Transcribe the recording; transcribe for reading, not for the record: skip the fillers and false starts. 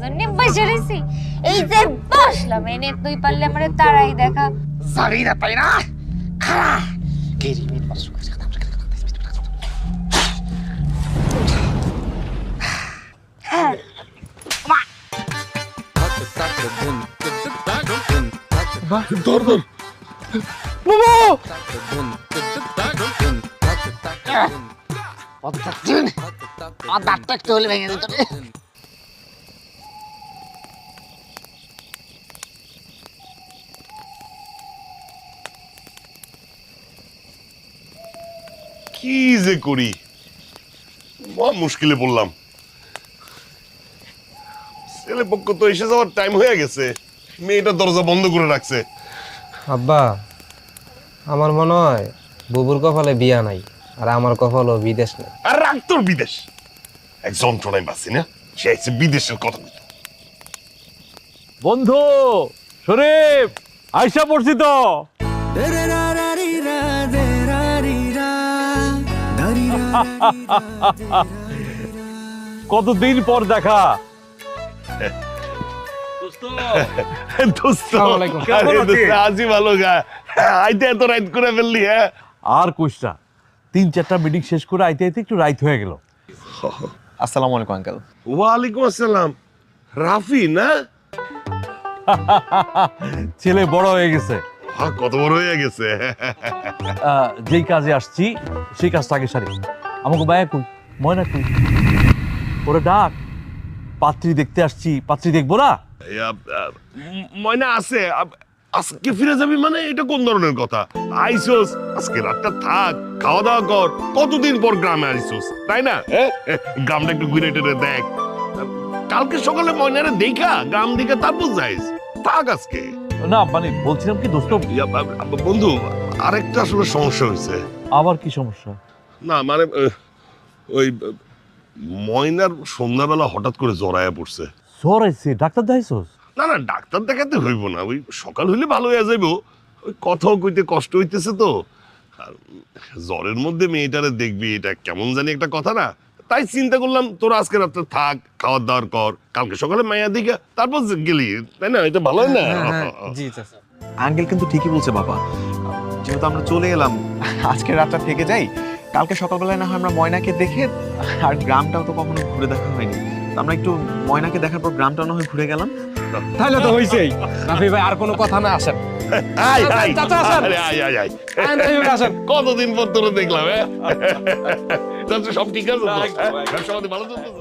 জন্য বসে রইছি এই যে বসলাম এনে তুই পারলে আমারে তারাই দেখা জানি না তাই না খাড়া গেরিমিট বস ধর ধর দাঁতটা একটু হলে ভেঙে দিত রে। কি যে করি মহা মুশকিলে পড়লাম। ছেলে পক্ষ তো এসে যাওয়ার টাইম হয়ে গেছে, মেয়েটা দরজা বন্ধ করে রাখছে। আব্বা আমার মনে হয় বুবুর কপালে বিয়া নাই আর আমার কপালও বিদেশ নাই। আর রাখ তোর বিদেশ, এক যন্ত্রণায় বাঁচি না, সে এসে বিদেশের কথা বলতো। বন্ধু শরীফ আইসা পড়ছি তো। কতদিন পর দেখা। আছি ভালো গা, আইতে এত রাইট করে ফেললি। হ্যাঁ আর কোশটা 3-4টা মিটিং শেষ করে আইতে আইতে একটু রাইত হয়ে গেল। আসসালামু আলাইকুম আঙ্কেল। ওয়ালাইকুম আসসালাম। রাফি না? ছেলে বড় হয়ে গেছে, কত বড় হয়ে গেছে। যেই কাজে আসছি সেই কাজটা আগে সারি। আমাকে বায়া কই, ময়না কই, ওরে ডাক। পাত্রী দেখতে আসছি, পাত্রী দেখবো না? ময়না আছে, আজকে ফিরে যাবি মানে এটা কোন ধরনের কথা? আইসোস আজকে রাতটা থাক, খাওয়া দাওয়া কর। কতদিন পর গ্রামে আইসোস তাই না? গ্রামটা একটু ঘুরে টেরে দেখ। কালকে সকালে ময়নারে দেখা গ্রাম দিকে তারপর যাইস, থাক আজকে। না মানে বলছিলাম কি দোস্ত, বন্ধু আরেকটা আসলে সমস্যা হয়েছে। আবার কি সমস্যা? না মানে ওই ময়নার সন্ধ্যাবেলা হঠাৎ করে জ্বর আয়া পড়ছে। জ্বর আইছে? ডাক্তার দেখাইছস? না না ডাক্তার দেখাতে হইব না, ওই সকাল হইলে ভালো হয়ে যাইব। ওই কথাও কইতে কষ্ট হইতেছে তো, আর জ্বরের মধ্যে মেয়েটারে দেখবি এটা কেমন জানি একটা কথা না। তাই চিন্তা করলাম তোরা আজকে রাত্রে থাক, খাওয়ার দাওয়ার কর, কালকে সকালে মায়া দিকে তারপর গেলি, তাই না? এটা ভালো হয় না? জি চাচা। আঙ্কেল কিন্তু ঠিকই বলছে বাবা, যেহেতু আমরা চলে এলাম আজকে রাতটা থেকে যাই, কালকে সকালবেলায় না হয় আমরা ময়নাকে দেখে, আর গ্রামটাও তো কখনো ঘুরে দেখা হয়নি, তো আমরা একটু ময়নাকে দেখার পর গ্রামটাও না হয় ঘুরে গেলাম। তাহলে তো হইছেই। রাফি ভাই আর কোনো কথা না, আসেন। আয়, আয়, চাচা, আসেন। আরে, আয়, আয়, আয়। রাফি ভাই আসেন। কতদিন পর তোরা দেখলাম। হ্যাঁ সব ঠিক আছে তো? ব্যবসা পাতি ভালো চলতেছে?